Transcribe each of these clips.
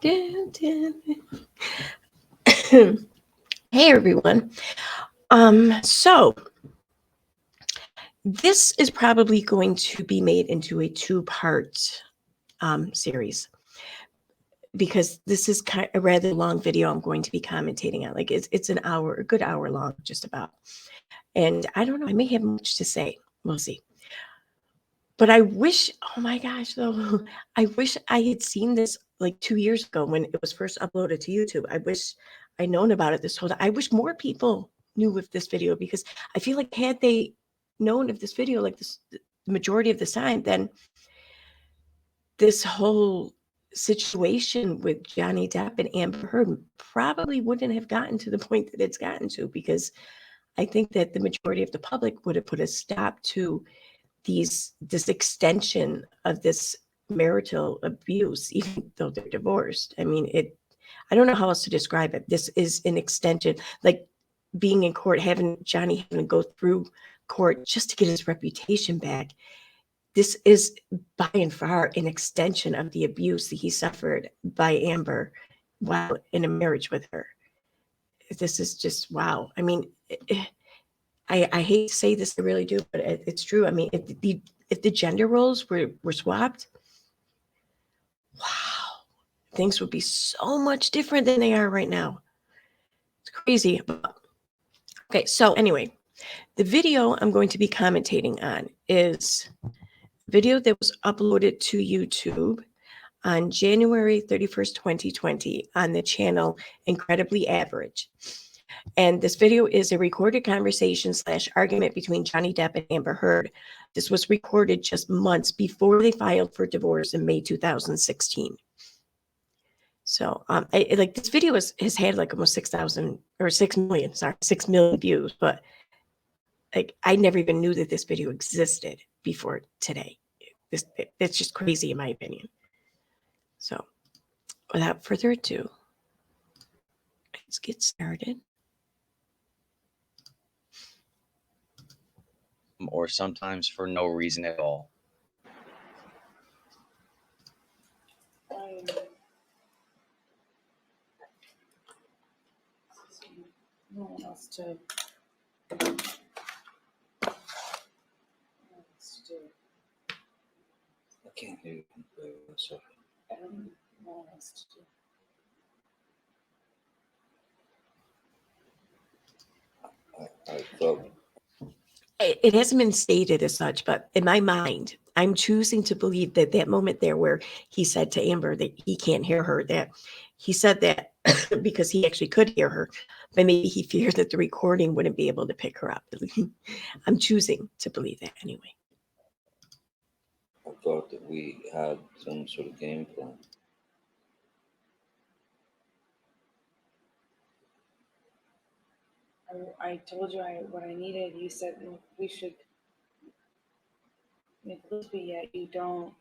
Hey everyone. So this is probably going to be made into a two-part series because this is kind of a rather long video I'm going to be commentating on. Like it's an hour, a good hour long, just about. And I don't know, I may have much to say. We'll see. But I wish, oh my gosh, though, I wish I had seen this like 2 years ago when it was first uploaded to YouTube. I wish I'd known about it this whole time. I wish more people knew of this video because I feel like had they known of this video like this the majority of the time, then this whole situation with Johnny Depp and Amber Heard probably wouldn't have gotten to the point that it's gotten to, because I think that the majority of the public would have put a stop to this extension of this marital abuse, even though they're divorced. I mean, I don't know how else to describe it. This is an extension, like being in court, having Johnny having to go through court just to get his reputation back. This is by and far an extension of the abuse that he suffered by Amber while in a marriage with her. This is just wow. I mean, I hate to say this, I really do, but it's true. I mean, if the gender roles were swapped, wow, things would be so much different than they are right now. It's crazy. Okay, so anyway, the video I'm going to be commentating on is a video that was uploaded to YouTube on January 31st, 2020 on the channel Incredibly Average. And this video is a recorded conversation / argument between Johnny Depp and Amber Heard. This was recorded just months before they filed for divorce in May 2016. So like this video has had like almost 6,000 or 6 million, 6 million views, but like I never even knew that this video existed before today. It's just crazy in my opinion. So without further ado, let's get started. Or sometimes for no reason at all. No one else to do. I can't hear you. So I don't know what else to do. I thought It hasn't been stated as such, but in my mind, I'm choosing to believe that that moment there where he said to Amber that he can't hear her, that he said that because he actually could hear her, but maybe he feared that the recording wouldn't be able to pick her up. I'm choosing to believe that anyway. I thought that we had some sort of game plan. I told you what I needed. You said we should make this, but yet you don't.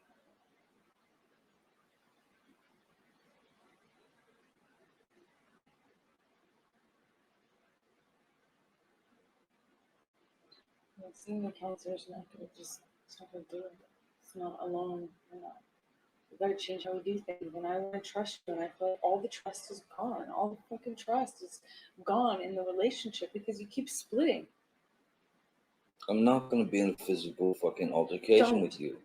Seeing the counselor is not going to just stop and do it. It's not alone. We got to change how we do things. And I want to trust you. And I feel like all the trust is gone. All the fucking trust is gone in the relationship because you keep splitting. I'm not going to be in a physical fucking altercation with you.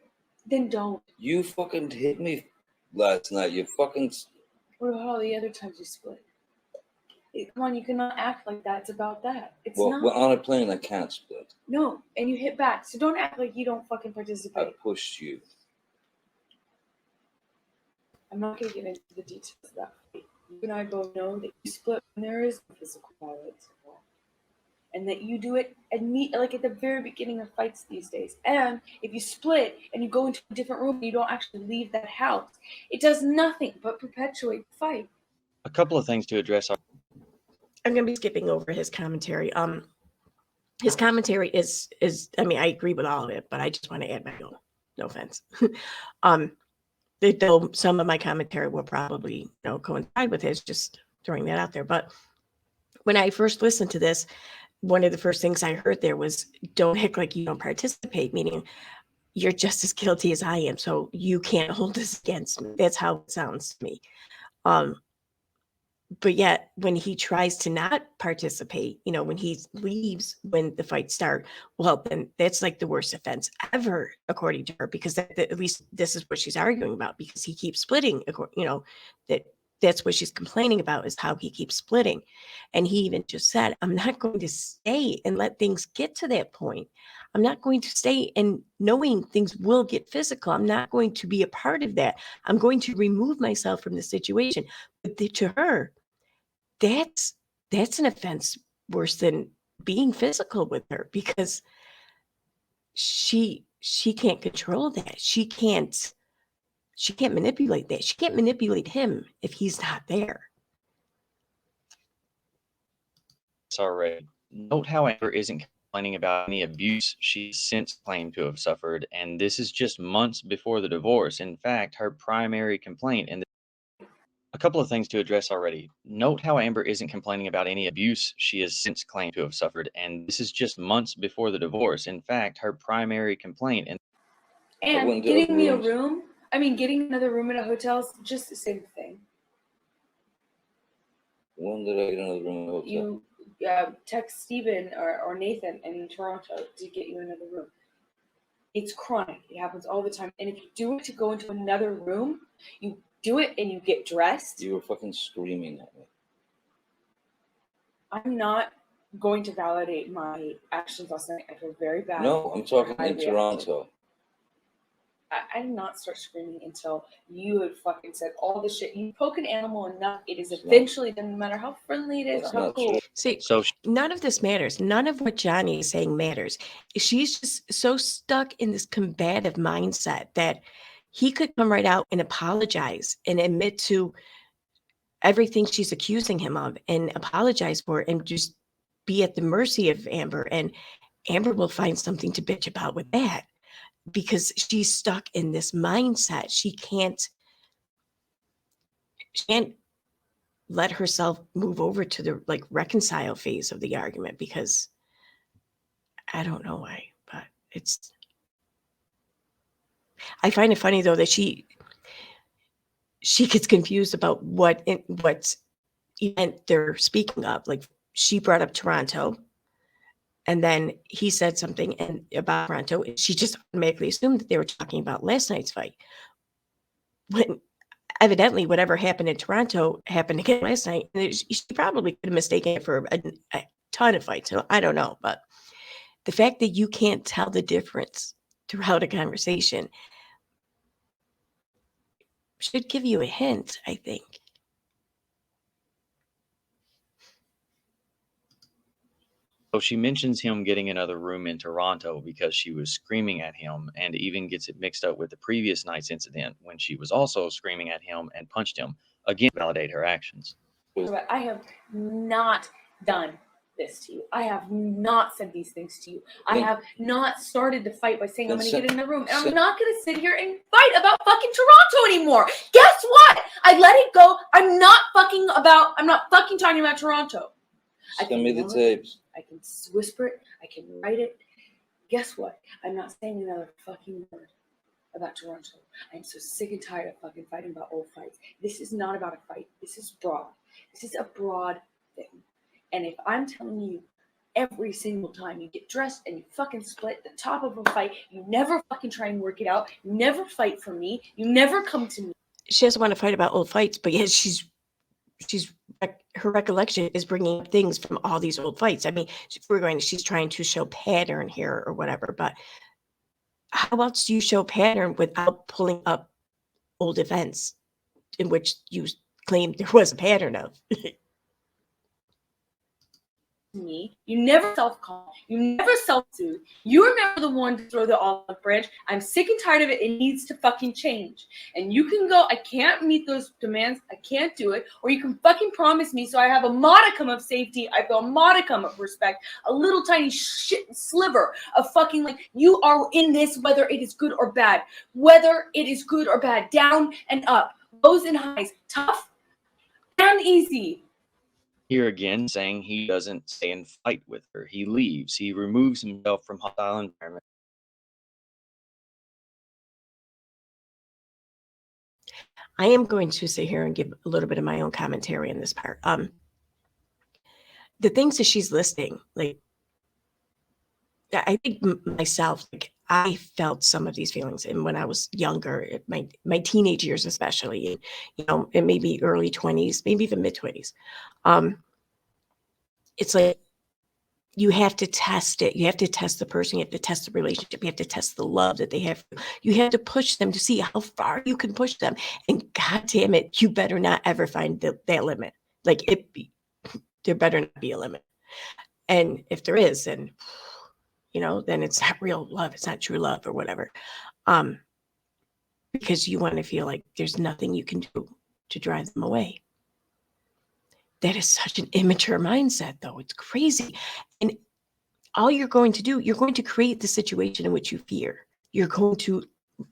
Then don't. You fucking hit me last night. You fucking... What about all the other times you split? Come on, you cannot act like that's about that. It's not. Well, on a plane, I can't split. No, and you hit back. So don't act like you don't fucking participate. I pushed you. I'm not going to get into the details of that. You and I both know that you split when there is physical violence involved. And that you do it like at the very beginning of fights these days. And if you split and you go into a different room and you don't actually leave that house, it does nothing but perpetuate the fight. A couple of things to address. I'm going to be skipping over his commentary. His commentary is I mean, I agree with all of it, but I just want to add my own. No offense. Though some of my commentary will probably coincide with his, just throwing that out there. But when I first listened to this, one of the first things I heard there was, don't act like you don't participate, meaning you're just as guilty as I am, so you can't hold this against me. That's how it sounds to me. But yet when he tries to not participate, when he leaves when the fights start, well, then that's like the worst offense ever, according to her, because at least this is what she's arguing about, because he keeps splitting, that that's what she's complaining about, is how he keeps splitting. And he even just said, I'm not going to stay and let things get to that point. I'm not going to stay and knowing things will get physical. I'm not going to be a part of that. I'm going to remove myself from the situation. But to her, that's an offense worse than being physical with her, because she can't control that. She can't manipulate that. She can't manipulate him if he's not there. Already. Note how Amber isn't complaining about any abuse she's since claimed to have suffered, and this is just months before the divorce. In fact, her primary complaint, and a couple of things to address already. Note how Amber isn't complaining about any abuse she has since claimed to have suffered, and this is just months before the divorce. In fact, her primary complaint, and getting me a room, getting another room in a hotel is just the same thing. When did I get another room in a hotel? You text Steven or Nathan in Toronto to get you another room. It's chronic. It happens all the time. And if you do it to go into another room, you do it and you get dressed. You were fucking screaming at me. I'm not going to validate my actions last night. I feel very bad. No, I'm talking in Toronto. I did not start screaming until you had fucking said all the shit. You poke an animal enough, it is eventually, doesn't matter how friendly it is or how cool. See, none of this matters. None of what Johnny is saying matters. She's just so stuck in this combative mindset that he could come right out and apologize and admit to everything she's accusing him of and apologize for it and just be at the mercy of Amber. And Amber will find something to bitch about with that, because she's stuck in this mindset. She can't let herself move over to the reconcile phase of the argument, because I don't know why, but I find it funny though that she gets confused about what event they're speaking of. Like, she brought up Toronto, and then he said something about Toronto. She just automatically assumed that they were talking about last night's fight, when evidently whatever happened in Toronto happened again last night. She probably could have mistaken it for a ton of fights. So I don't know, but the fact that you can't tell the difference throughout a conversation should give you a hint, I think. So she mentions him getting another room in Toronto because she was screaming at him, and even gets it mixed up with the previous night's incident when she was also screaming at him and punched him. Again, validate her actions. I have not done this to you. I have not said these things to you. I have not started the fight by saying I'm going to get in the room. And I'm not going to sit here and fight about fucking Toronto anymore. Guess what? I let it go. I'm not fucking talking about Toronto. Send me the tapes. I can whisper it. I can write it. Guess what? I'm not saying another fucking word about Toronto. I'm so sick and tired of fucking fighting about old fights. This is not about a fight. This is broad. This is a broad thing. And if I'm telling you every single time you get dressed and you fucking split the top of a fight, you never fucking try and work it out. You never fight for me. You never come to me. She doesn't want to fight about old fights, but yet her recollection is bringing up things from all these old fights. I mean, she's trying to show pattern here or whatever, but how else do you show pattern without pulling up old events in which you claim there was a pattern of? Me. You never self-calm. You never self-soothe. You're never the one to throw the olive branch. I'm sick and tired of it. It needs to fucking change. And you can go, I can't meet those demands. I can't do it. Or you can fucking promise me so I have a modicum of safety. I feel a modicum of respect. A little tiny shit sliver of fucking you are in this whether it is good or bad. Whether it is good or bad. Down and up. Lows and highs. Tough and easy. Here again, saying he doesn't stay and fight with her. He leaves. He removes himself from hostile environment. I am going to sit here and give a little bit of my own commentary on this part. The things that she's listing, like, I think myself, like, I felt some of these feelings, and when I was younger, my teenage years especially, and maybe early 20s, maybe even mid 20s. It's like you have to test it. You have to test the person. You have to test the relationship. You have to test the love that they have. You have to push them to see how far you can push them. And God damn it, you better not ever find that limit. Like there better not be a limit. And if there is, then then it's not real love. It's not true love or whatever. Because you want to feel like there's nothing you can do to drive them away. That is such an immature mindset, though. It's crazy. And all you're going to do, you're going to create the situation in which you fear. You're going to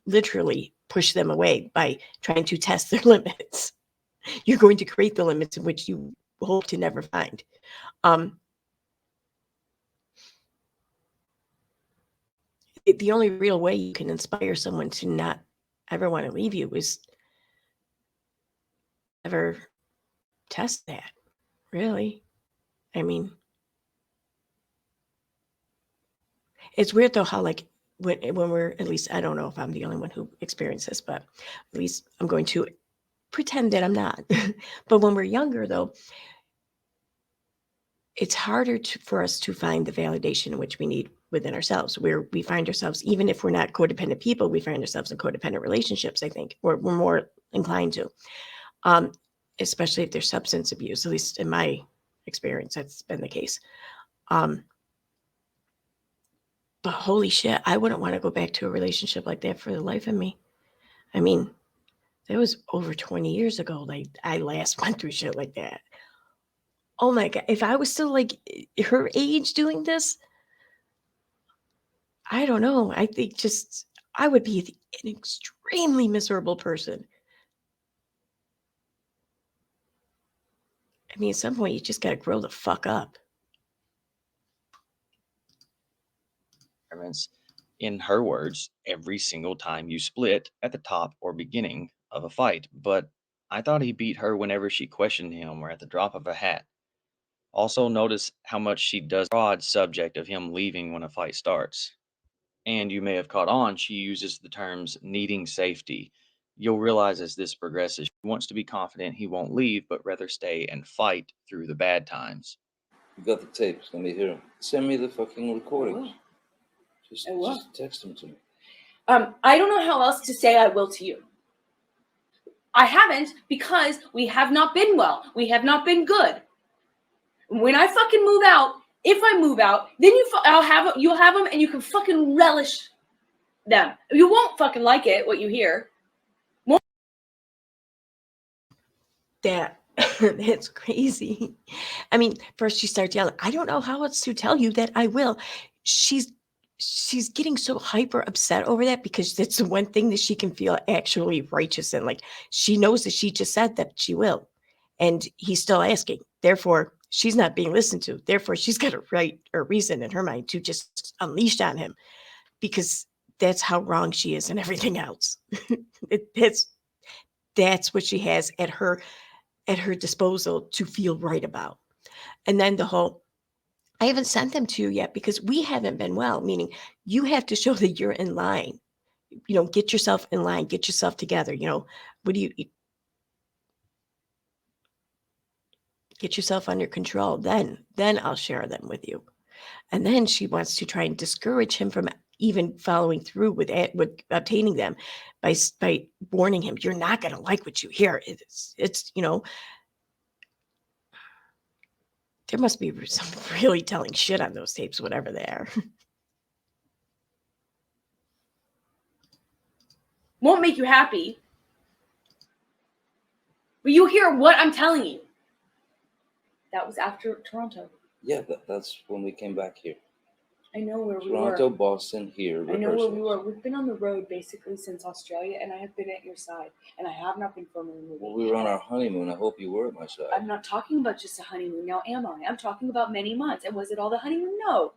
literally push them away by trying to test their limits. You're going to create the limits in which you hope to never find. The only real way you can inspire someone to not ever want to leave you is ever test that, really. I mean, it's weird though how, like, when we're, at least I don't know if I'm the only one who experienced this, but at least I'm going to pretend that I'm not. But when we're younger though, it's harder for us to find the validation in which we need within ourselves, where we find ourselves, even if we're not codependent people, we find ourselves in codependent relationships, I think, or we're more inclined to, especially if there's substance abuse, at least in my experience, that's been the case. But holy shit, I wouldn't want to go back to a relationship like that for the life of me. I mean, that was over 20 years ago. Like, I last went through shit like that. Oh my God. If I was still like her age doing this, I don't know. I think just I would be an extremely miserable person. I mean, at some point, you just got to grow the fuck up. In her words, every single time you split at the top or beginning of a fight. But I thought he beat her whenever she questioned him or at the drop of a hat. Also, notice how much she does broad subject of him leaving when a fight starts. And you may have caught on, she uses the terms needing safety. You'll realize as this progresses, she wants to be confident he won't leave, but rather stay and fight through the bad times. You got the tapes. Let me hear them. Send me the fucking recordings. I will. Just text them to me. I don't know how else to say I will to you. I haven't, because we have not been well. We have not been good. When I fucking move out, if I move out, then you'll have them, and you can fucking relish them. You won't fucking like it, what you hear. That's crazy. I mean, first she starts yelling, I don't know how else to tell you that I will. She's getting so hyper upset over that because that's the one thing that she can feel actually righteous in. Like, she knows that she just said that she will, and he's still asking. Therefore, she's not being listened to. Therefore, she's got a right or reason in her mind to just unleash on him, because that's how wrong she is and everything else. That's what she has at her disposal to feel right about. And then the whole, I haven't sent them to you yet because we haven't been well, meaning you have to show that you're in line. Get yourself in line, get yourself together. What do you get yourself under control? Then I'll share them with you. And then she wants to try and discourage him from even following through with obtaining them by warning him, you're not going to like what you hear. It's there must be some really telling shit on those tapes, whatever they are. Won't make you happy. But you hear what I'm telling you. That was after Toronto. Yeah, that's when we came back here. I know where we Toronto, were. Boston, here. I know where we rehearsals. were. We've been on the road basically since Australia, and I have been at your side. And I have not been filming a movie. Well, we were on our honeymoon. I hope you were at my side. I'm not talking about just a honeymoon. Now, am I? I'm talking about many months. And was it all the honeymoon? No.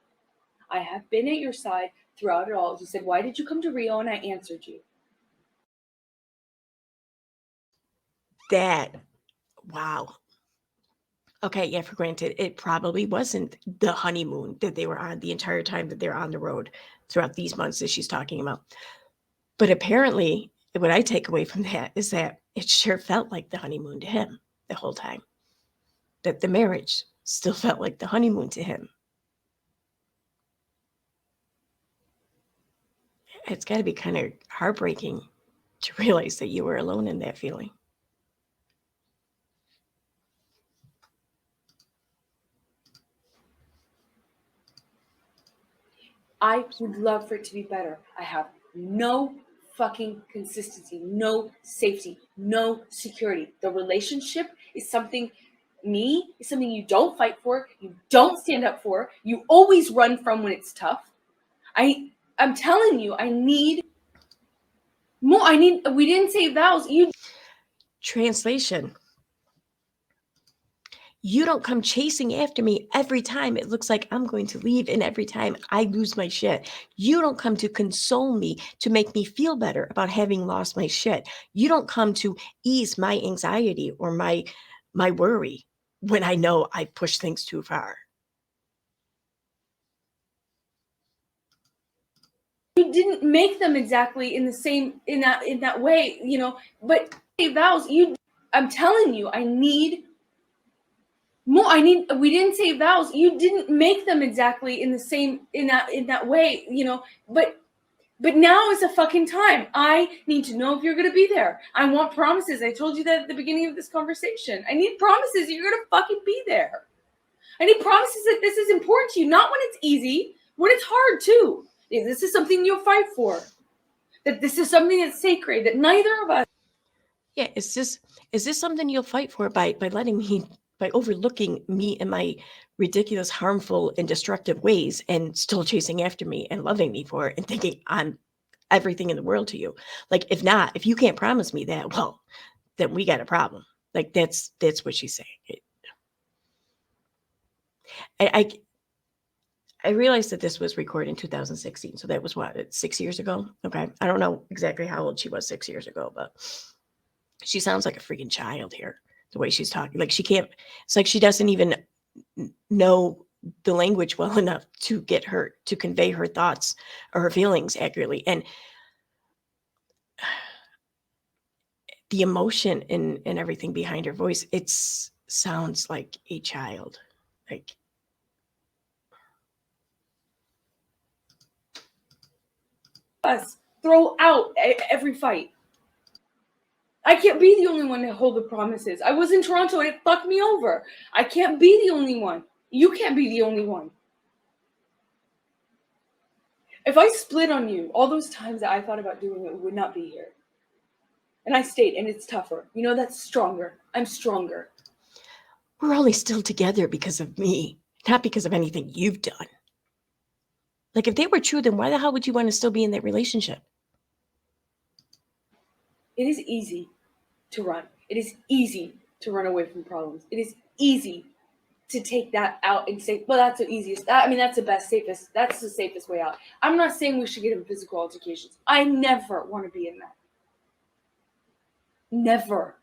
I have been at your side throughout it all. You said, why did you come to Rio? And I answered you. that, wow. Okay, yeah, for granted, it probably wasn't the honeymoon that they were on the entire time that they're on the road throughout these months that she's talking about. But apparently, what I take away from that is that it sure felt like the honeymoon to him the whole time. That the marriage still felt like the honeymoon to him. It's got to be kind of heartbreaking to realize that you were alone in that feeling. I would love for it to be better. I have no fucking consistency, no safety, no security. The relationship is something you don't fight for, you don't stand up for, you always run from when it's tough. I'm telling you, I need more. We didn't say vows. Translation. You don't come chasing after me every time it looks like I'm going to leave and every time I lose my shit. You don't come to console me, to make me feel better about having lost my shit. You don't come to ease my anxiety or my worry when I know I pushed things too far. You didn't make them exactly in the same in that way, but vows, I'm telling you, I need more. We didn't say vows. You didn't make them exactly in the same in that way, but now is the fucking time. I need to know if you're gonna be there. I want promises. I told you that at the beginning of this conversation. I need promises you're gonna fucking be there. I need promises that this is important to you, not when it's easy, when it's hard too. If this is something you'll fight for, that this is something that's sacred, that neither of us. Yeah, is this something you'll fight for by letting me, by overlooking me and my ridiculous, harmful, and destructive ways and still chasing after me and loving me for it and thinking I'm everything in the world to you? Like, if not, if you can't promise me that, well, then we got a problem. Like, that's what she's saying. I realized that this was recorded in 2016. So that was what, 6 years ago? Okay. I don't know exactly how old she was 6 years ago, but she sounds like a freaking child here, the way she's talking. Like, it's like she doesn't even know the language well enough to convey her thoughts or her feelings accurately. And the emotion and everything behind her voice, it sounds like a child. Like, Us throw out every fight. I can't be the only one to hold the promises. I was in Toronto and it fucked me over. I can't be the only one. You can't be the only one. If I split on you, all those times that I thought about doing it would not be here. And I stayed, and it's tougher. That's stronger. I'm stronger. we're only still together because of me, not because of anything you've done. Like, if they were true, then why the hell would you want to still be in that relationship? It is easy to run. It is easy to run away from problems. It is easy to take that out and say, well, that's the easiest. That's the safest way out. I'm not saying we should get in physical altercations. I never want to be in that. Never.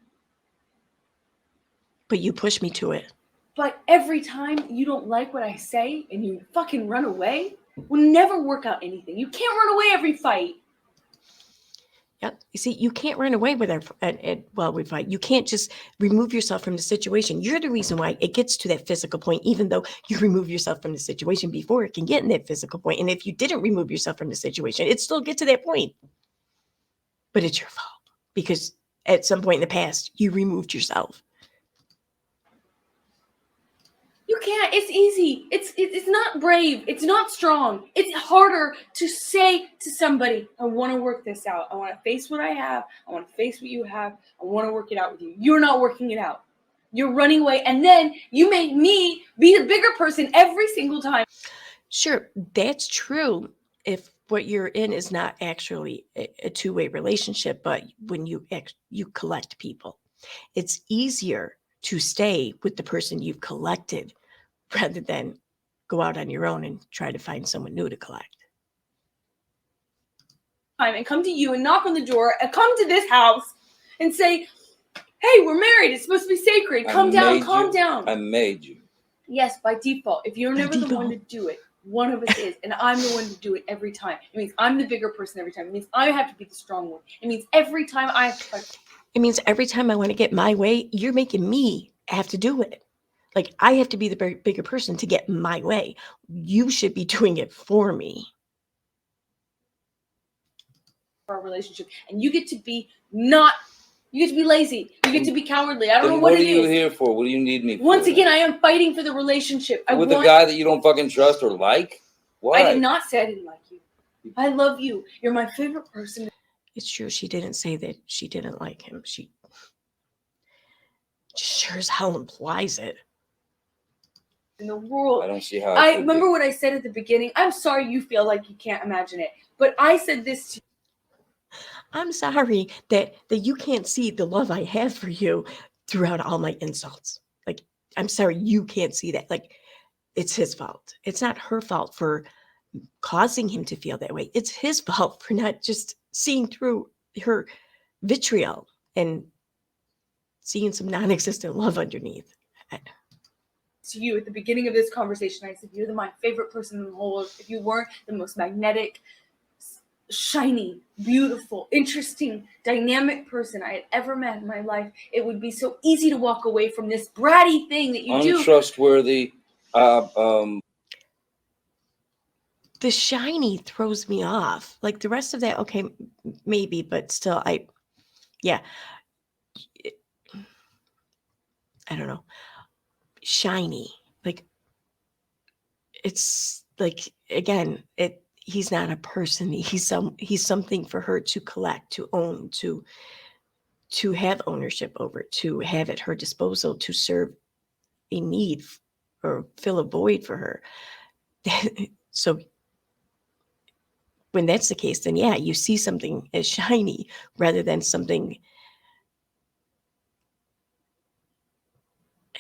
But you push me to it. But every time you don't like what I say and you fucking run away, will never work out anything. You can't run away every fight. Yep. You see, you can't run away with we fight. You can't just remove yourself from the situation. You're the reason why it gets to that physical point, even though you remove yourself from the situation before it can get in that physical point. And if you didn't remove yourself from the situation, it'd still get to that point. But it's your fault because at some point in the past, you removed yourself. You can't. It's easy. It's not brave. It's not strong. It's harder to say to somebody, I want to work this out. I want to face what I have. I want to face what you have. I want to work it out with you. You're not working it out. You're running away. And then you make me be the bigger person every single time. Sure, that's true if what you're in is not actually a two-way relationship, but when you collect people, it's easier to stay with the person you've collected rather than go out on your own and try to find someone new to collect. And come to you and knock on the door and come to this house and say, Hey, we're married. It's supposed to be sacred. Calm down. Calm down. I made you. Yes, by default. If you're By never the one default. to do it, one of us is, and I'm the one to do it every time. It means I'm the bigger person every time. It means I have to be the strong one. It means every time I have to fight. It means every time I want to get my way, you're making me have to do it. Like I have to be the bigger person to get my way. You should be doing it for me. For our relationship, and you get to be lazy. You get to be cowardly. I don't know what it is. What are you here for? What do you need me for? Once again, I am fighting for the relationship. With a guy that you don't fucking trust or like? Why? I did not say I didn't like you. I love you. You're my favorite person. It's true. She didn't say that she didn't like him. She sure as hell implies it. In the world. I don't see how. I remember what I said at the beginning. I'm sorry you feel like you can't imagine it, but I said this to you. I'm sorry that you can't see the love I have for you throughout all my insults. Like, I'm sorry you can't see that. Like, it's his fault. It's not her fault for causing him to feel that way. It's his fault for not just seeing through her vitriol and seeing some non-existent love underneath. To you at the beginning of this conversation, I said you're my favorite person in the whole world. If you weren't the most magnetic, shiny, beautiful, interesting, dynamic person I had ever met in my life, it would be so easy to walk away from this bratty thing that you do. Untrustworthy. The shiny throws me off. Like the rest of that, okay, maybe, but still, I don't know. Shiny, like it's like again, he's not a person. He's something for her to collect, to own, to have ownership over, to have at her disposal, to serve a need or fill a void for her. So when that's the case, then yeah, you see something as shiny rather than something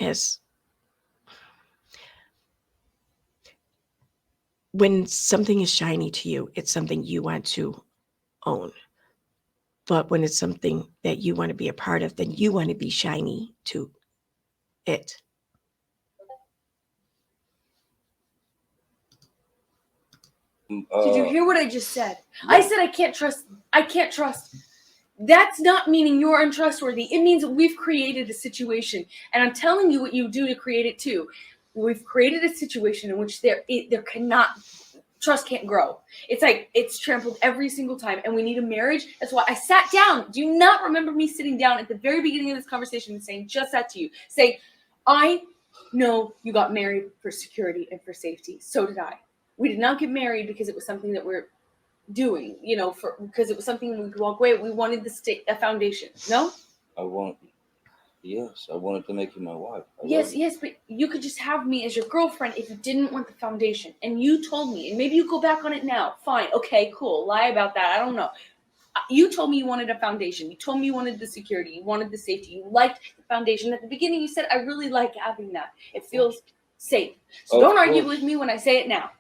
as when something is shiny to you, it's something you want to own. But when it's something that you want to be a part of, then you want to be shiny to it. Did you hear what I just said? Yeah. I said I can't trust. That's not meaning you're untrustworthy. It means we've created a situation. And I'm telling you what you do to create it too. We've created a situation in which trust can't grow. It's like it's trampled every single time, and we need a marriage. That's why I sat down. Do you not remember me sitting down at the very beginning of this conversation and saying just that to you? Saying, I know you got married for security and for safety. So did I. We did not get married because it was something that we're doing, because it was something we could walk away. We wanted a foundation. No? Yes, I wanted to make you my wife. Yes, but you could just have me as your girlfriend if you didn't want the foundation. And you told me, and maybe you go back on it now. Fine, okay, cool. Lie about that. I don't know. You told me you wanted a foundation. You told me you wanted the security. You wanted the safety. You liked the foundation. At the beginning, you said, I really like having that. It feels safe. So don't argue with me when I say it now.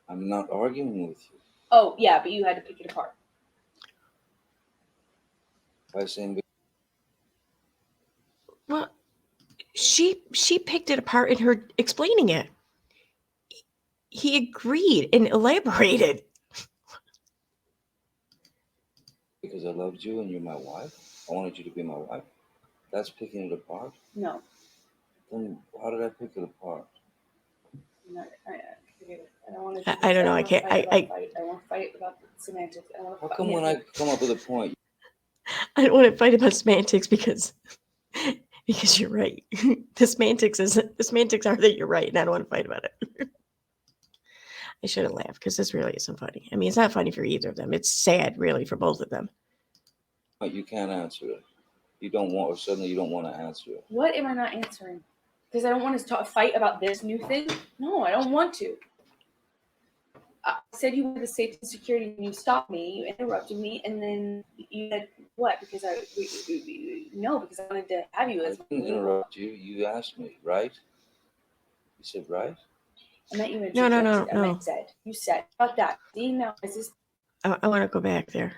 I'm not arguing with you. Oh, yeah, but you had to pick it apart. By saying... Well, she picked it apart in her explaining it. He agreed and elaborated. Because I loved you and you're my wife. I wanted you to be my wife. That's picking it apart? No. Then how did I pick it apart? I don't know. I can't. I want to fight about the semantics. How come when I come up with a point? I don't want to fight about semantics because you're right. The semantics are that you're right, and I don't want to fight about it. I shouldn't laugh because this really isn't funny. I mean, it's not funny for either of them. It's sad, really, for both of them. But you can't answer it. You don't want, or suddenly you don't want to answer it. What am I not answering? Because I don't want to fight about this new thing? No, I don't want to. I said you wanted the safety and security, and you stopped me, you interrupted me, and then you said, what? Because I wanted to have you as... I didn't interrupt you. You asked me, right? You said, right? I meant you interrupted. No. I meant said. You said. About that. See, now, is this... I want to go back there.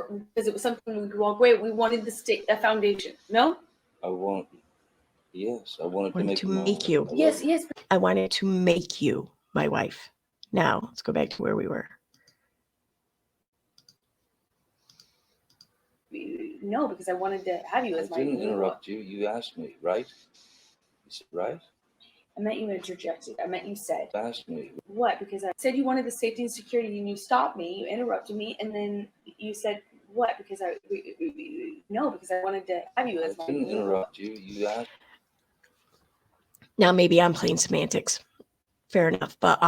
because it was something we could walk away. We wanted the foundation. No. Yes, I wanted to Wanted make to you my make wife. you. I love Yes, you. yes. I wanted to make you my wife. Now, let's go back to where we were. No, because I wanted to have you I as my. didn't interrupt you. You asked me, right? You said, right? I meant you interjected. I meant you said. You asked me. What? Because I said you wanted the safety and security, and you stopped me. You interrupted me, and then you said what? Because no, because I wanted to have you as I my. didn't interrupt you. You asked. Now, maybe I'm playing semantics. Fair enough. But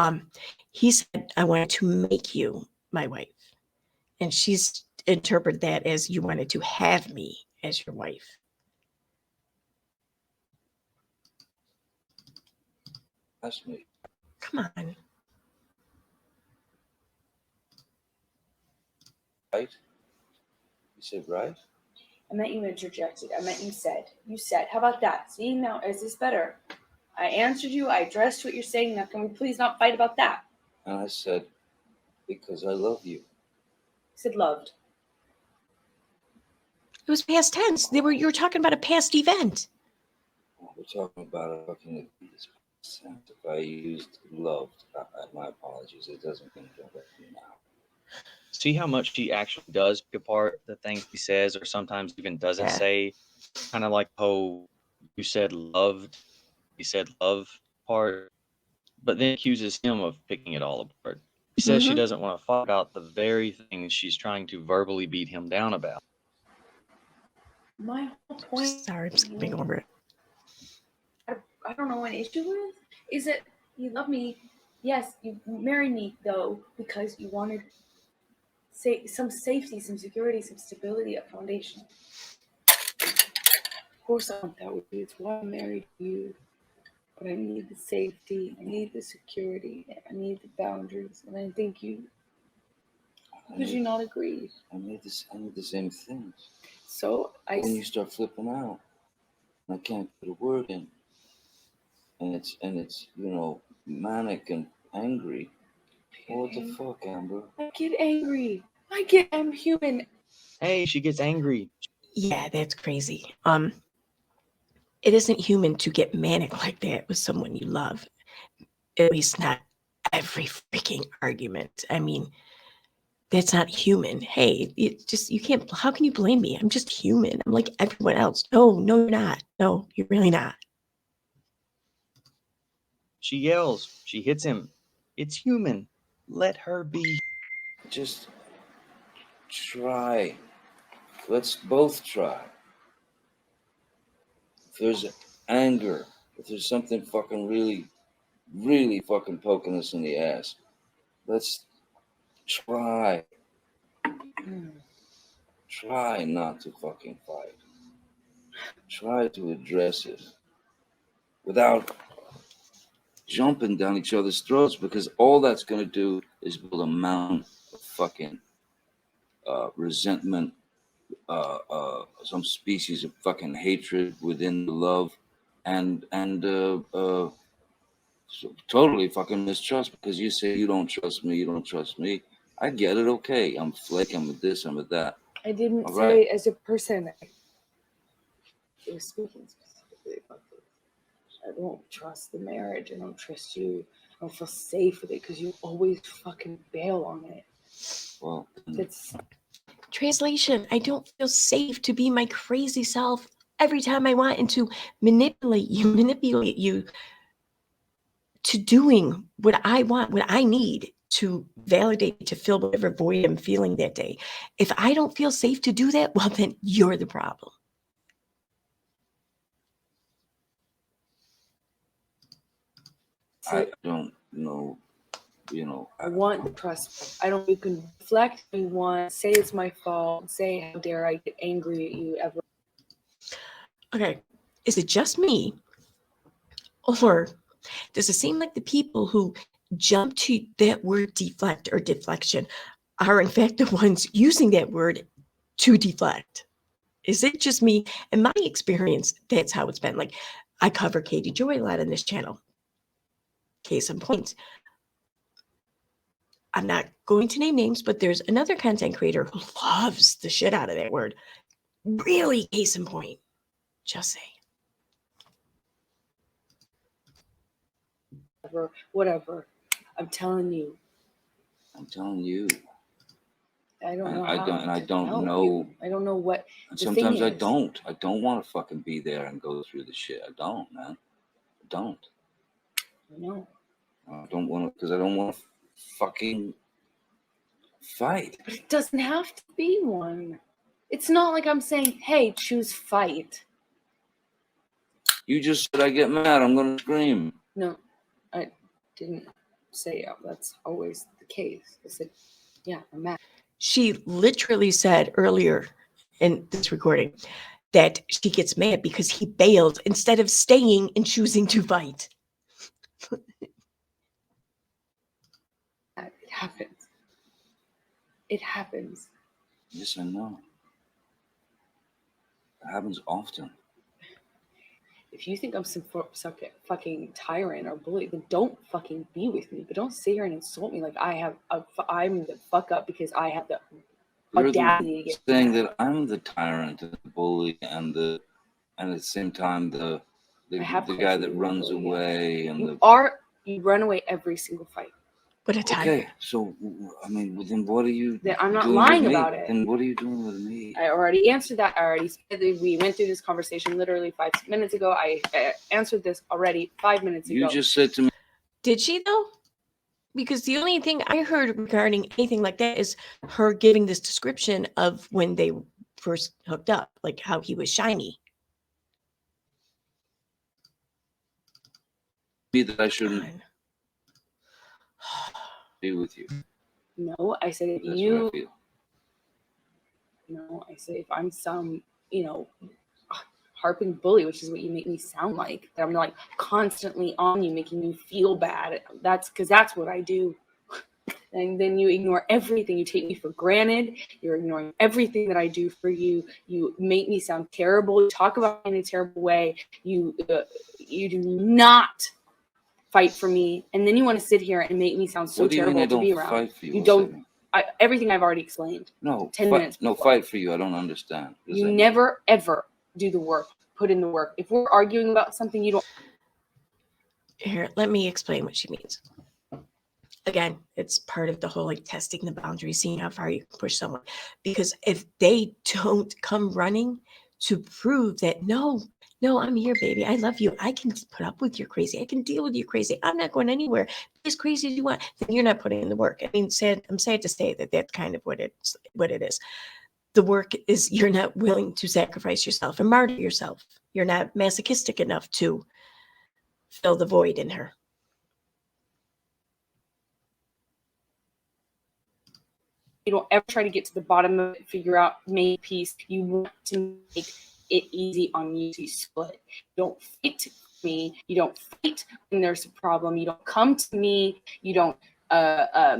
he said, I wanted to make you my wife. And she's interpreted that as you wanted to have me as your wife. Asked me. Come on. Right? You said, right? I meant you interjected. I meant you said. You said. How about that? See, now, is this better? I answered you. I addressed what you're saying. Now, can we please not fight about that? And I said, because I love you. You said loved. It was past tense. You were talking about a past event. We're talking about a fucking sense. If I used loved, my apologies. It doesn't mean that now. See how much she actually does pick apart the things he says, or sometimes even doesn't Yeah. say. Kind of like, oh, you said loved, he said love part, but then accuses him of picking it all apart. She says she doesn't want to fight about the very things she's trying to verbally beat him down about. My whole point. Sorry, I'm skipping over it. I don't know what an issue is. Is that you love me? Yes, you married me though because you wanted some safety, some security, some stability, a foundation. Of course, I want that with you. It's why I married you. But I need the safety. I need the security. I need the boundaries. And I think you. Could you not agree? I need the same things. So When you start flipping out, I can't put a word in, and it's manic and angry. What the fuck, Amber? I get angry. I'm human. Hey, she gets angry. Yeah, that's crazy. It isn't human to get manic like that with someone you love. At least not every freaking argument. I mean, that's not human. Hey, you can't, how can you blame me? I'm just human. I'm like everyone else. No, you're not. No, you're really not. She yells. She hits him. It's human. Let her be. Just try. Let's both try. If there's anger, if there's something fucking really, really fucking poking us in the ass, let's try. Try not to fucking fight. Try to address it without jumping down each other's throats, because all that's going to do is build a mountain of fucking resentment, some species of fucking hatred within the love, and so totally fucking mistrust, because you say you don't trust me. I get it. Okay, I'm flake. I'm with this. I'm with that. I didn't All say right. as a person. I was speaking specifically about this. I don't trust the marriage. I don't trust you. I don't feel safe with it because you always fucking bail on it. Well, It's Translation, I don't feel safe to be my crazy self every time I want, and to manipulate you to doing what I want, what I need to validate, to fill whatever void I'm feeling that day. If I don't feel safe to do that, well, then you're the problem. I don't know. I want the trust. I don't. You can reflect. You want say it's my fault. Say how dare I get angry at you ever. Okay, is it just me? Or does it seem like the people who jump to that word deflect or deflection are in fact the ones using that word to deflect? Is it just me? In my experience, that's how it's been. Like, I cover Katie Joy a lot on this channel. Case in point. I'm not going to name names, but there's another content creator who loves the shit out of that word. Really, case in point. Just say. Whatever. I'm telling you. I'm telling you. I don't know. I don't know. You. I don't know what. And the sometimes thing I is. don't. I don't want to fucking be there and go through the shit. I don't, man. I don't. No. I don't want to, because I don't want to fucking fight. But it doesn't have to be one. It's not like I'm saying, hey, choose fight. You just said I get mad, I'm going to scream. No, I didn't say that's always the case. I said, yeah, I'm mad. She literally said earlier in this recording that she gets mad because he bailed instead of staying and choosing to fight. It happens. It happens. Yes, I know. It happens often. If you think I'm some fucking tyrant or bully, then don't fucking be with me. But don't sit here and insult me like I'm the fuck up because I have the You're audacity to get saying mad. that I'm the tyrant, the bully, and at the same time the guy that runs away and You run away every single fight. What a tyrant. Okay, so I mean, then what are you? I'm not doing lying with me? about it. Then what are you doing with me? I already answered that. I already said that we went through this conversation literally 5 minutes ago. I answered this already 5 minutes ago. You just said to me. Did she though? Because the only thing I heard regarding anything like that is her giving this description of when they first hooked up, like how he was shiny. Me that I shouldn't be with you. No, I said if That's you. what I feel. No, I said if I'm some, harping bully, which is what you make me sound like, that I'm like constantly on you, making you feel bad. That's because that's what I do. And then you ignore everything. You take me for granted. You're ignoring everything that I do for you. You make me sound terrible. You talk about me in a terrible way. You do not fight for me, and then you want to sit here and make me sound so terrible to be around. Fight for you? You don't. Everything I've already explained. No, 10 minutes. No, fight for you. I don't understand. You never ever do the work. Put in the work. If we're arguing about something, you don't. Here, let me explain what she means. Again, it's part of the whole like testing the boundaries, seeing how far you can push someone. Because if they don't come running to prove that no, I'm here, baby. I love you. I can put up with your crazy. I can deal with your crazy. I'm not going anywhere. Be as crazy as you want. Then you're not putting in the work. I mean, I'm sad to say that that's kind of what it is. The work is you're not willing to sacrifice yourself and martyr yourself. You're not masochistic enough to fill the void in her. You don't ever try to get to the bottom of it, figure out, make peace. You want to make it easy on you to split. You don't fight me. You don't fight when there's a problem. You don't come to me. You don't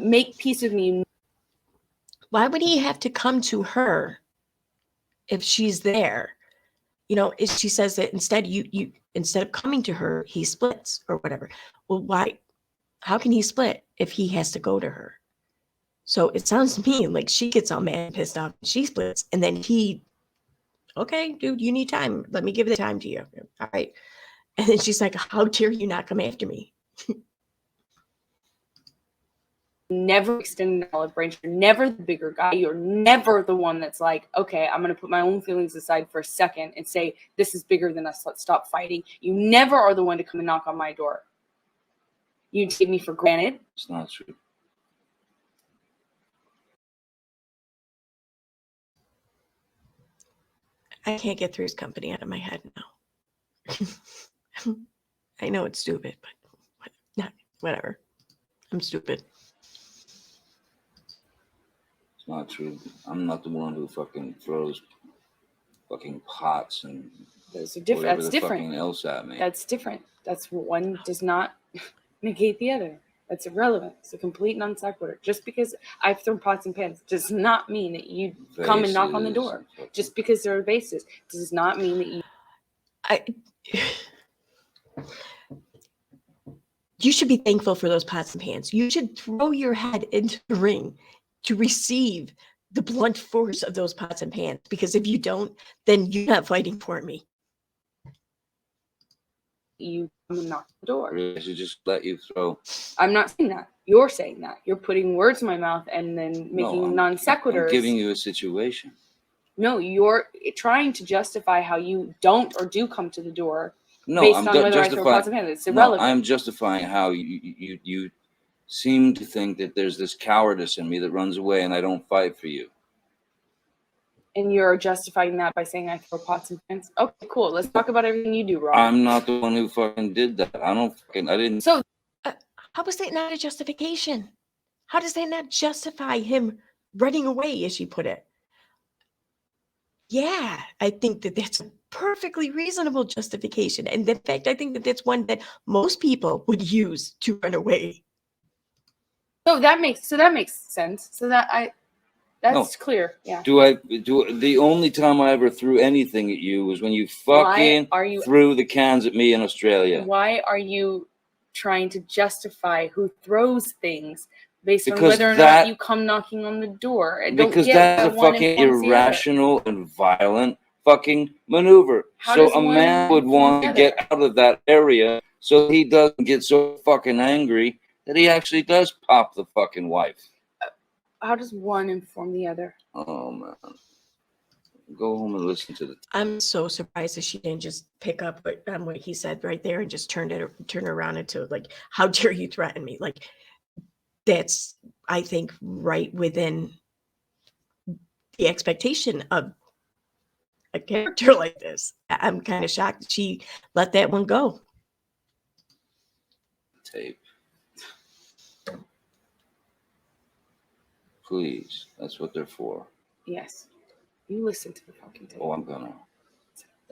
make peace with me. Why would he have to come to her if she's there? If she says that instead you instead of coming to her, he splits or whatever. Well, why? How can he split if he has to go to her? So it sounds to me like she gets all mad and pissed off. She splits, and then okay, dude, you need time. Let me give the time to you. All right. And then she's like, how dare you not come after me? Never extend an olive branch. You're never the bigger guy. You're never the one that's like, okay, I'm going to put my own feelings aside for a second and say, this is bigger than us. Let's stop fighting. You never are the one to come and knock on my door. You take me for granted. It's not true. I can't get through his company out of my head now. I know it's stupid, but whatever. I'm stupid. It's not true. I'm not the one who fucking throws fucking pots and those are different. That's different. Else at me. That's different. That's one does not negate the other. That's irrelevant. It's a complete non sequitur. Just because I've thrown pots and pans does not mean that you come and knock on the door. Just because there are vases does not mean that you. You should be thankful for those pots and pans. You should throw your head into the ring to receive the blunt force of those pots and pans. Because if you don't, then you're not fighting for me. You come and knock the door. I should just let you throw. I'm not saying that. You're saying that. You're putting words in my mouth and then making non sequiturs. I'm giving you a situation. No, you're trying to justify how you don't or do come to the door. No, based I'm on whether I throw pots justifying. and pans. It's irrelevant. No, I'm justifying how you seem to think that there's this cowardice in me that runs away and I don't fight for you. And you're justifying that by saying I throw pots and pans. Okay, cool. Let's talk about everything you do wrong. I'm not the one who fucking did that. I didn't. So how is that not a justification? How does that not justify him running away, as she put it? Yeah, I think that that's a perfectly reasonable justification. And in fact, I think that that's one that most people would use to run away. that makes sense. So that's clear. Yeah. The only time I ever threw anything at you was when you fucking threw the cans at me in Australia. Why are you trying to justify who throws things based on whether or not you come knocking on the door? Because that's a fucking irrational and violent fucking maneuver. So a man would want to get out of that area so he doesn't get so fucking angry that he actually does pop the fucking wife. How does one inform the other? Oh man. Go home and listen to the. I'm so surprised that she didn't just pick up what he said right there and just turn around into like, how dare you threaten me? Like, that's, I think, right within the expectation of a character like this. I'm kind of shocked that she let that one go. Tape. Please, that's what they're for. Yes. You listen to the fucking tape. Oh, I'm gonna.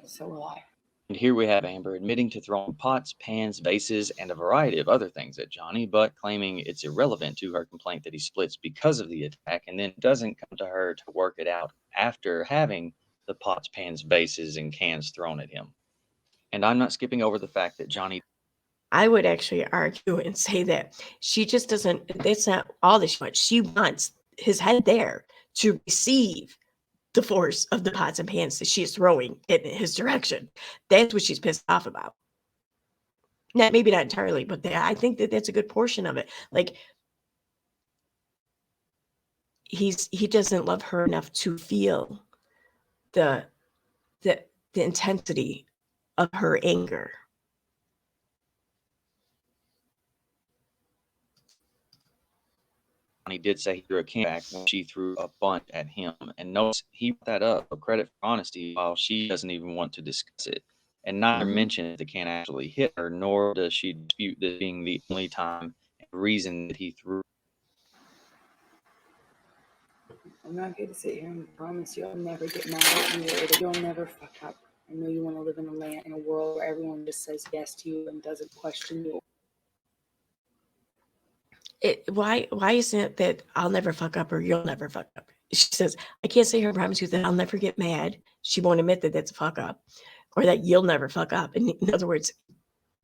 So will I. And here we have Amber admitting to throwing pots, pans, vases, and a variety of other things at Johnny, but claiming it's irrelevant to her complaint that he splits because of the attack, and then doesn't come to her to work it out after having the pots, pans, vases, and cans thrown at him. And I'm not skipping over the fact that Johnny... I would actually argue and say that she just doesn't, that's not all that she wants. She wants his head there to receive the force of the pots and pans that she is throwing in his direction. That's what she's pissed off about. Maybe not entirely, but I think that that's a good portion of it. Like, he doesn't love her enough to feel the intensity of her anger. He did say he threw a can back when she threw a bunch at him, and notice he brought that up for credit for honesty while she doesn't even want to discuss it, and neither mention the can actually hit her, nor does she dispute this being the only time and reason that he threw. I'm not going to sit here and promise you I'll never get mad at you or that you'll never fuck up. I know you want to live in a world where everyone just says yes to you and doesn't question you. Why isn't it that I'll never fuck up or you'll never fuck up? She says, I can't say her promise you that I'll never get mad. She won't admit that that's a fuck up or that you'll never fuck up. In other words,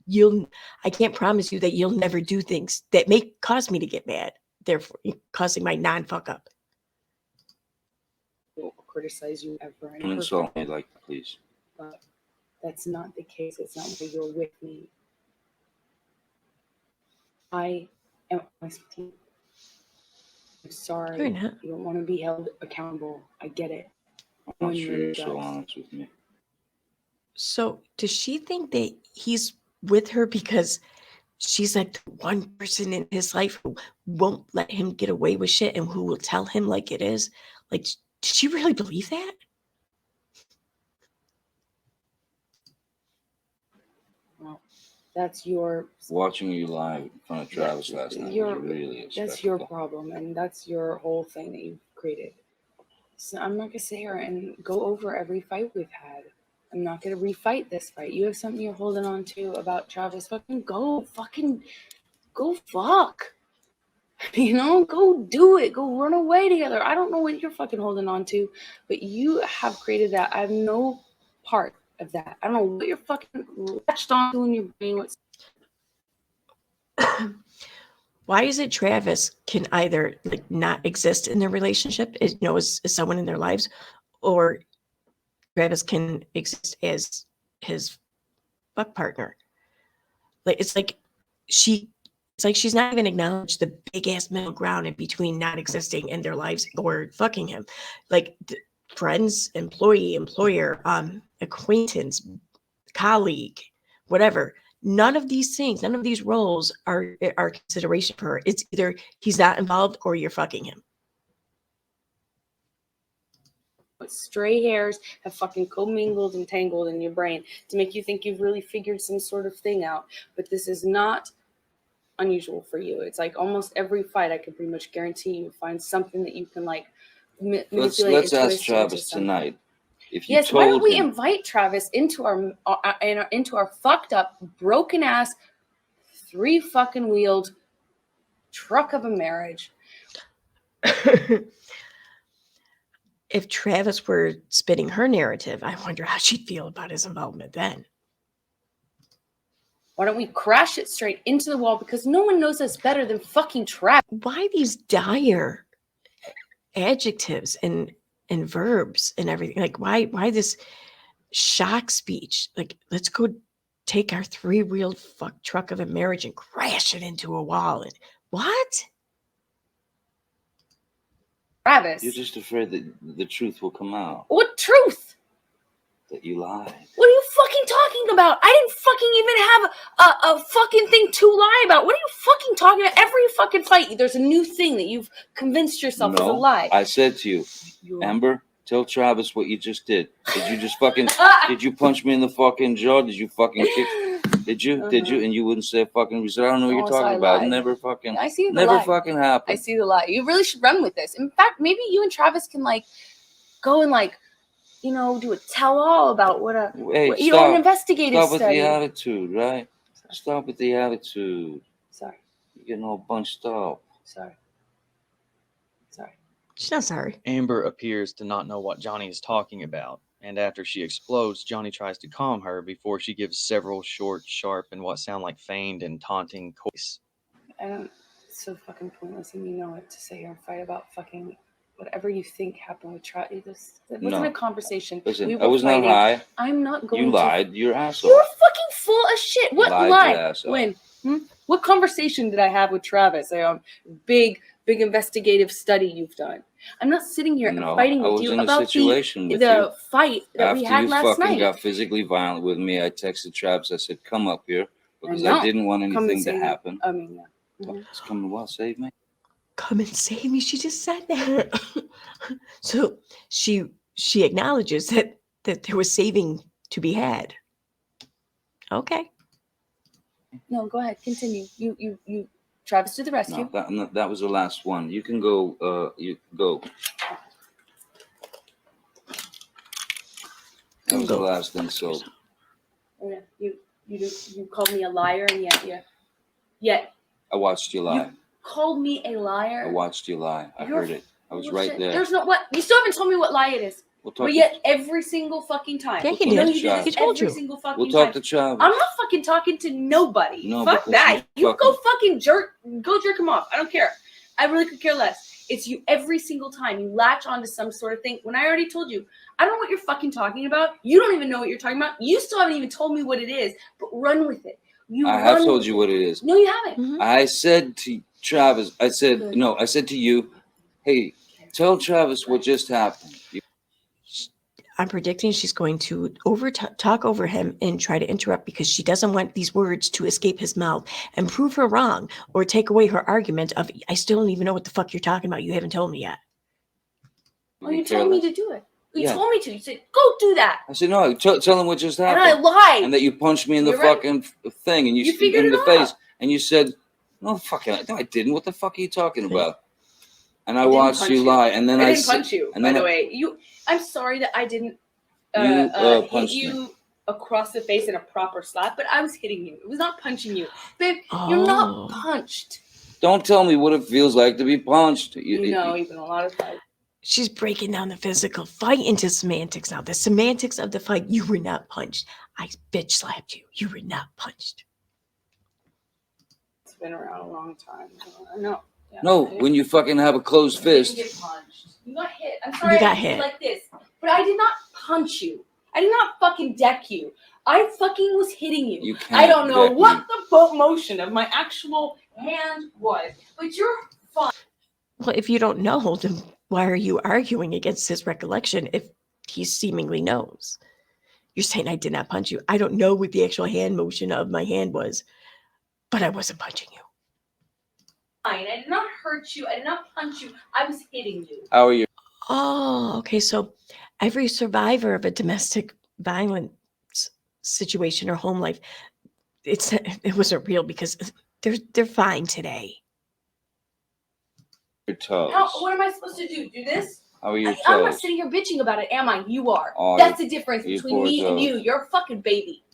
I can't promise you that you'll never do things that may cause me to get mad, therefore causing my non-fuck up. I won't criticize you ever. Don't insult me like that, please. But that's not the case. It's not where you're with me. I am honest with you. I'm sorry. You're not. You don't want to be held accountable. I get it. I'm not sure you're so honest with me. So does she think that he's with her because she's like the one person in his life who won't let him get away with shit and who will tell him like it is? Like, does she really believe that? Well, that's your... Watching you live in front of Travis last night was really a that's your problem, and that's your whole thing that you've created. So I'm not going to sit here and go over every fight we've had. I'm not going to refight this fight. You have something you're holding on to about Travis. Go fuck. You know, go do it. Go run away together. I don't know what you're fucking holding on to, but you have created that. I have no part of that. I don't know what you're fucking latched onto in your brain. Why is it Travis can either like not exist in their relationship, as someone in their lives, or Travis can exist as his fuck partner? It's like she's not even acknowledged the big ass middle ground in between not existing in their lives or fucking him. Like friends, employee, employer, acquaintance, colleague, whatever. None of these things, none of these roles are consideration for her. It's either he's not involved or you're fucking him. Stray hairs have fucking commingled and tangled in your brain to make you think you've really figured some sort of thing out. But this is not unusual for you. It's like almost every fight, I could pretty much guarantee you find something that you can like manipulate. Let's ask Travis tonight. If you yes, why don't we him, invite Travis into our fucked up, broken ass, 3 fucking wheeled truck of a marriage? If Travis were spinning her narrative, I wonder how she'd feel about his involvement then. Why don't we crash it straight into the wall? Because no one knows us better than fucking Travis. Why these dire adjectives and verbs and everything? Like, why this shock speech? Like, let's go take our 3-wheeled fuck truck of a marriage and crash it into a wall. And what? Travis. You're just afraid that the truth will come out. What truth? That you lied. What are you fucking talking about? I didn't fucking even have a fucking thing to lie about. What are you fucking talking about? Every fucking fight, there's a new thing that you've convinced yourself is a lie. I said to you, Amber, tell Travis what you just did. Did you just fucking, did you punch me in the fucking jaw? Did you fucking kick? Did you? Did you? And you wouldn't say fucking, I don't know what you're talking about. Never fucking, I see the never lie. fucking happened. I see the lie. You really should run with this. In fact, maybe you and Travis can like go and like, do a tell-all about what your own investigative study. Stop with study. the attitude, right? Sorry. Stop with the attitude. Sorry. You're getting all bunched up. Sorry. She's not sorry. Amber appears to not know what Johnny is talking about, and after she explodes, Johnny tries to calm her before she gives several short, sharp, and what sound like feigned and taunting quips. It's so fucking pointless, and you know it, to sit here and fight about fucking whatever you think happened with Travis. That wasn't a conversation. Listen, I was not high. I'm not going to. You lied. You're an asshole. You're fucking full of shit. What lie? When? What conversation did I have with Travis? Big investigative study you've done. I'm not sitting here and fighting with you about the fight that we had last night. After you fucking got physically violent with me, I texted Travis. I said, come up here, because I didn't want anything to happen. I mean, yeah. It's coming to save me. Come and save me. She just said that. So she acknowledges that there was saving to be had. Okay. No, go ahead. Continue. You Travis to the rescue. No, that was the last one. You can go. You go. That was the last thing. So. Oh, yeah. You called me a liar, and yet. I watched you lie. You called me a liar. I watched you lie. I heard it. I was right there. There's no what. You still haven't told me what lie it is. But yet every single fucking time. Yeah, he did. He told you. Single fucking we'll talk to Travis. I'm not fucking talking to nobody. No, fuck that. You go fucking jerk him off. I don't care. I really could care less. It's you every single time. You latch onto some sort of thing when I already told you. I don't know what you're fucking talking about. You don't even know what you're talking about. You still haven't even told me what it is. But run with it. I have told you what it is. No, you haven't. Mm-hmm. I said to Travis, I said to you, hey, tell Travis what just happened. I'm predicting she's going to talk over him and try to interrupt because she doesn't want these words to escape his mouth and prove her wrong or take away her argument of, I still don't even know what the fuck you're talking about. You haven't told me yet. Well, you told me to do it. You told me to. You said, go do that. I said, no, tell him what just happened. And I lied. And that you punched me in the fucking thing. And you figured in it the face. out. And you said, no, I didn't. What the fuck are you talking about? And I watched you lie. And then I didn't punch you, by the way. I'm sorry that I didn't hit you across the face in a proper slap, but I was hitting you. It was not punching you. Babe, you're not punched. Don't tell me what it feels like to be punched. Even a lot of times. She's breaking down the physical fight into semantics now. The semantics of the fight. You were not punched. I bitch slapped you. You were not punched. been around a long time. No. Yeah, No, when you fucking have a closed You didn't fist. get punched. You got hit. I'm sorry. You got I did hit. like this, but I did not punch you. I did not fucking deck you. I fucking was hitting you. You can't I don't know deck what me. the motion of my actual hand was, but you're fine. Well, if you don't know, then why are you arguing against his recollection if he seemingly knows? You're saying I did not punch you. I don't know what the actual hand motion of my hand was, but I wasn't punching you. I did not hurt you. I did not punch you. I was hitting you. How are you? Oh, okay. So every survivor of a domestic violence situation or home life, it wasn't real because they're fine today. Your toes. What am I supposed to do? Do this? How are your I'm not toes? sitting here bitching about it, am I? You are. Oh, That's the difference you between poor me and toes. you. You're a fucking baby.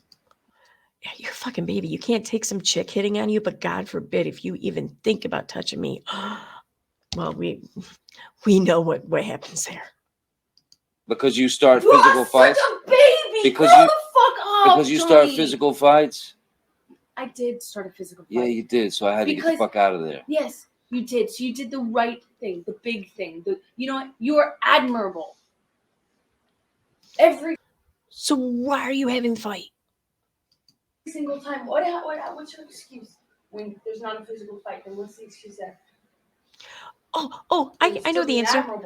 Yeah, you're a fucking baby. You can't take some chick hitting on you, but God forbid if you even think about touching me. Well, we know what happens there. Because you start You physical are fights? such a baby. Because Grow you- the fuck up, Because you start Johnny. physical fights? I did start a physical fight. Yeah, you did. So I had to get the Because- fuck out of there. Yes, you did. So you did the right thing, the big thing. You know what? You are admirable. Every So why are you having the fight? single time. What's your excuse when there's not a physical fight? Then what's the excuse there? Oh, I know Still the be answer. admirable.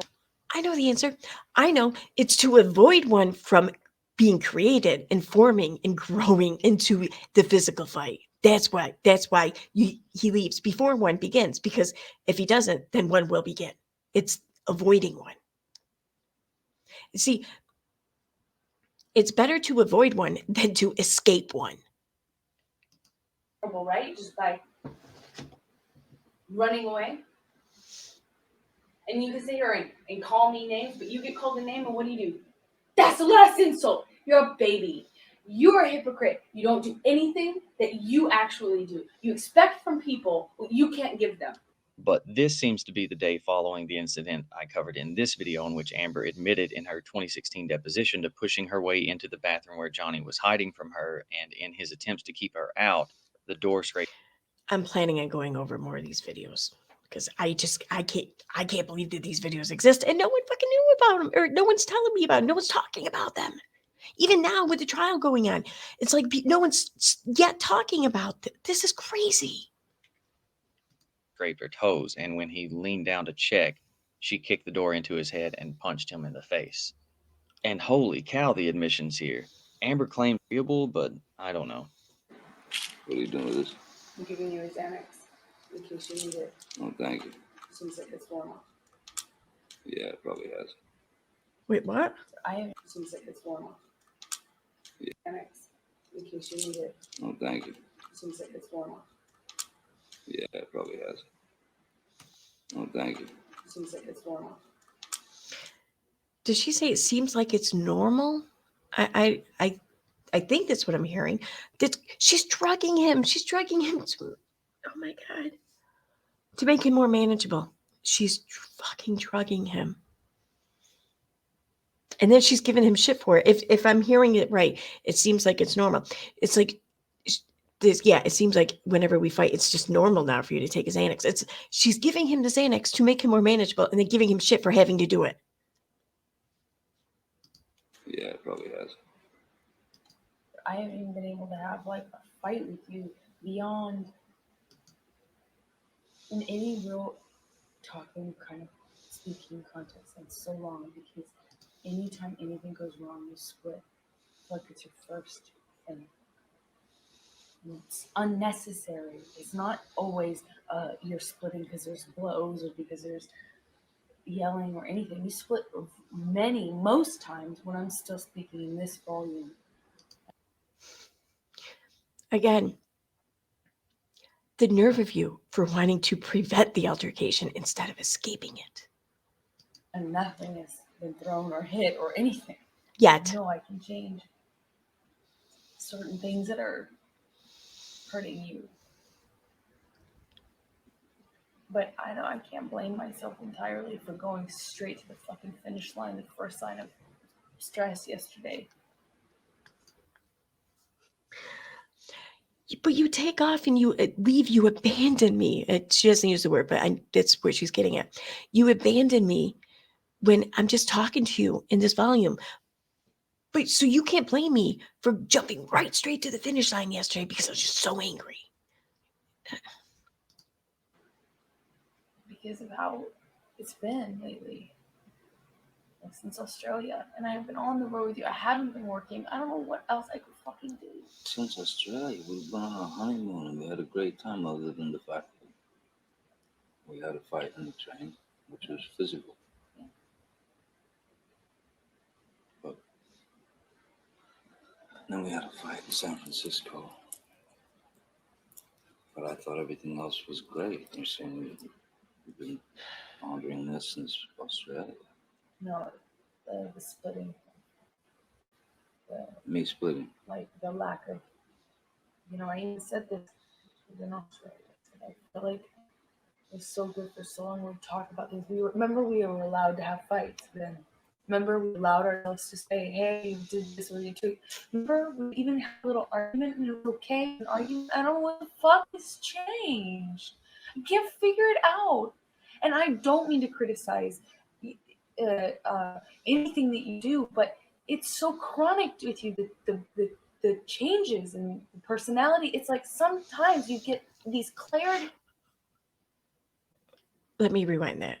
I know the answer. I know it's to avoid one from being created and forming and growing into the physical fight. That's why he leaves before one begins, because if he doesn't, then one will begin. It's avoiding one. See, it's better to avoid one than to escape one. Right? Just by running away. And you can sit here and call me names, but you get called a name, and what do? That's the last insult. You're a baby. You're a hypocrite. You don't do anything that you actually do. You expect from people what you can't give them. But this seems to be the day following the incident I covered in this video, in which Amber admitted in her 2016 deposition to pushing her way into the bathroom where Johnny was hiding from her, and in his attempts to keep her out, the door scraped. I'm planning on going over more of these videos because I can't believe that these videos exist and no one fucking knew about them, or no one's telling me about them. No one's talking about them. Even now with the trial going on, it's like no one's yet talking about this. Is crazy. Scraped her toes, and when he leaned down to check, she kicked the door into his head and punched him in the face. And holy cow, the admissions here. Amber claimed agreeable, but I don't know. What are you doing with this? I'm giving you a Xanax in case you need it. Oh, thank you. Seems like it's worn off. Yeah, it probably has. Wait, what? Seems like it's worn off. Yeah. Xanax in case you need it. Oh, thank you. Seems like it's worn off. Yeah, it probably has. Oh, thank you. Seems like it's worn off. Did she say it seems like it's normal? I think that's what I'm hearing. She's drugging him. She's drugging him to, oh my God, to make him more manageable. She's fucking drugging him. And then she's giving him shit for it. If I'm hearing it right, it seems like it's normal. It's like this. Yeah, it seems like whenever we fight, it's just normal now for you to take a Xanax. She's giving him the Xanax to make him more manageable, and then giving him shit for having to do it. Yeah, it probably has. I haven't even been able to have like a fight with you beyond in any real talking kind of speaking context in so long, because anytime anything goes wrong, you split. Like it's your first thing. It's unnecessary. It's not always you're splitting because there's blows or because there's yelling or anything. You split most times when I'm still speaking in this volume. Again, the nerve of you for wanting to prevent the altercation instead of escaping it. And nothing has been thrown or hit or anything. Yet. No, I can change certain things that are hurting you. But I know I can't blame myself entirely for going straight to the fucking finish line, the first sign of stress yesterday. But you take off and you leave, you abandon me. She doesn't use the word, but that's where she's getting at. You abandon me when I'm just talking to you in this volume. But so you can't blame me for jumping right straight to the finish line yesterday because I was just so angry. Because of how it's been lately. Since Australia, and I've been on the road with you. I haven't been working. I don't know what else I could fucking do. Since Australia, we've been on a honeymoon and we had a great time, other than the fact that we had a fight in the train, which was physical. Yeah. But then we had a fight in San Francisco. But I thought everything else was great. You're saying you've been pondering this since Australia. No, the splitting. Me splitting. Like the lack of, I even said this in Australia. I feel like it was so good for so long. We talk about things. Remember we were allowed to have fights then. Remember we allowed ourselves to say, hey, you did this or you took. Remember we even had a little argument and it was okay. An argument. I don't know what the fuck has changed. I can't figure it out. And I don't mean to criticize anything that you do, but it's so chronic with you, the changes in personality. It's like sometimes you get these clarity. Let me rewind that.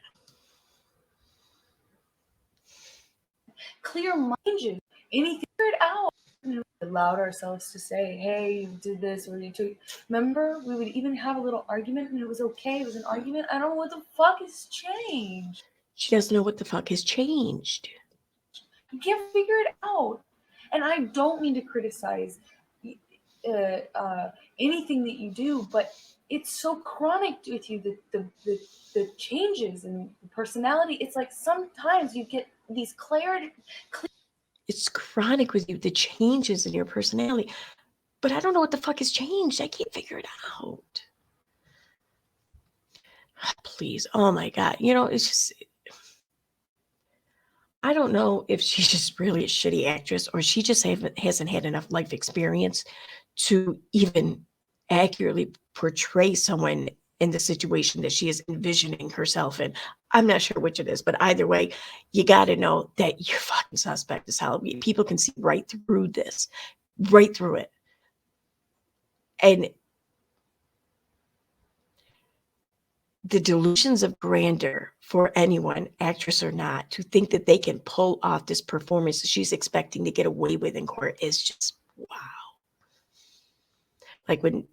Clear minds, anything figured out. We allowed ourselves to say, hey, you did this or you took. Remember, we would even have a little argument and it was okay. It was an argument. I don't know what the fuck has changed. She doesn't know what the fuck has changed. You can't figure it out. And I don't mean to criticize anything that you do, but it's so chronic with you, the changes in personality. It's like sometimes you get these clarity. It's chronic with you, the changes in your personality. But I don't know what the fuck has changed. I can't figure it out. Please. Oh my God. It's just, I don't know if she's just really a shitty actress or she just hasn't had enough life experience to even accurately portray someone in the situation that she is envisioning herself in. I'm not sure which it is, but either way, you got to know that you're fucking suspect as hell. People can see right through this, right through it. And the delusions of grandeur for anyone, actress or not, to think that they can pull off this performance that she's expecting to get away with in court is just wow. Like when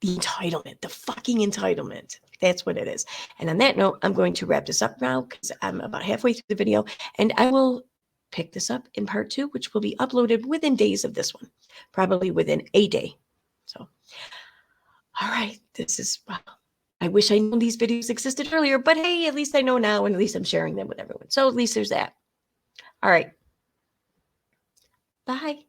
the entitlement, the fucking entitlement. That's what it is. And on that note, I'm going to wrap this up now because I'm about halfway through the video and I will pick this up in part 2, which will be uploaded within days of this one, probably within a day. So, all right, this is, wow. I wish I knew these videos existed earlier, but hey, at least I know now and at least I'm sharing them with everyone. So at least there's that. All right. Bye.